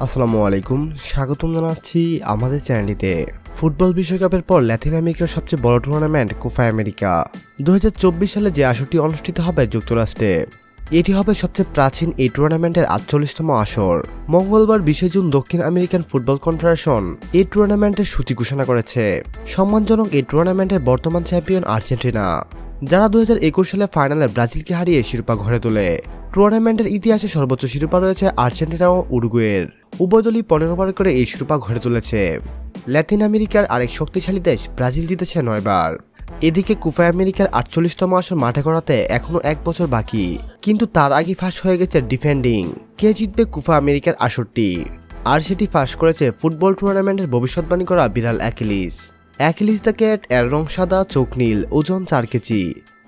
আসসালামু আলাইকুম, স্বাগতম জানাচ্ছি আমাদের চ্যানেলটিতে। ফুটবল বিশ্বকাপের পর লাতিন আমেরিকার সবচেয়ে বড় টুর্নামেন্ট কোপা আমেরিকা 2024 সালে যে আসরটি অনুষ্ঠিত হবে যুক্তরাষ্ট্রে। এটি হবে সবচেয়ে প্রাচীন এই টুর্নামেন্টের 48তম আসর। মঙ্গলবার 20 জুন দক্ষিণ আমেরিকান ফুটবল কনফেডারেশন এই টুর্নামেন্টের সূচি ঘোষণা করেছে। সম্মানজনক এই টুর্নামেন্টের বর্তমান চ্যাম্পিয়ন আর্জেন্টিনা, যারা 2021 সালে ফাইনালে ব্রাজিলকে হারিয়ে শিরোপা ঘরে তোলে। টুর্নামেন্টের ইতিহাসে সর্বোচ্চ শিরোপা রয়েছে আর্জেন্টিনা ও উরুগুয়ের। উভয় দলই 15 বার করে এই শিরোপা ঘরে তুলেছে। লাতিন আমেরিকার আরেক শক্তিশালী দেশ ব্রাজিল জিতেছে 9 বার। এদিকে কোপা আমেরিকার 48তম আসর মাঠে গড়াতে এখনো 1 বছর বাকি, কিন্তু তার আগে ফাঁস হয়ে গেছে ডিফেন্ডিং কে জিতবে কোপা আমেরিকার আসরটি। আর সেটি ফাঁস করেছে ফুটবল টুর্নামেন্টের ভবিষ্যৎবাণী করা বিড়াল অ্যাকিলিস। অ্যাকিলিস দ্য ক্যাট এর রং সাদা, চোখ নীল, ওজন 4 কেজি।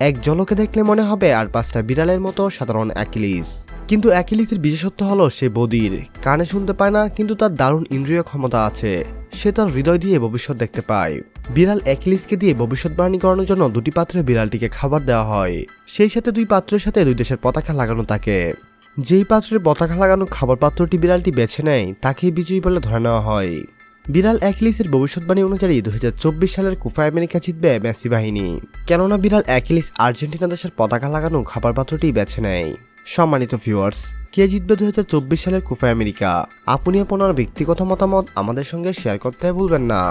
এক ঝলকে দেখলে মনে হবে আর 5টা বিড়ালের মতো সাধারণ অ্যাকিলিস। কিন্তু অ্যাকিলিসের বিশেষত্ব হলো সে বধির, কানে শুনতে পায় না, কিন্তু তার দারুণ ইন্দ্রিয় ক্ষমতা আছে। সে তার হৃদয় দিয়ে ভবিষ্যৎ দেখতে পায়। বিড়াল অ্যাকিলিসকে দিয়ে ভবিষ্যৎবাণী করানোর জন্য 2টি পাত্রে বিড়ালটিকে খাবার দেওয়া হয়। সেই সাথে 2 পাত্রের সাথে 2 দেশের পতাকা লাগানো থাকে। যেই পাত্রের পতাকা লাগানো খাবার পাত্রটি বিড়ালটি বেছে নেয় তাকেই বিজয়ী বলে ধরে নেওয়া হয়। বিড়াল অ্যাকিলিসের ভবিষ্যৎবাণী অনুযায়ী 2024 সালের কোপা আমেরিকা জিতবে মেসি বাহিনী, কেননা বিড়াল অ্যাকিলিস আর্জেন্টিনা দেশের পতাকা লাগানো খাবার পাত্রটি বেছে নেয়। সম্মানিত ভিউয়ার্স, কে জিতবে 2024 সালের কোপা আমেরিকা? আপনি আপনার ব্যক্তিগত মতামত আমাদের সঙ্গে শেয়ার করতে ভুলবেন না।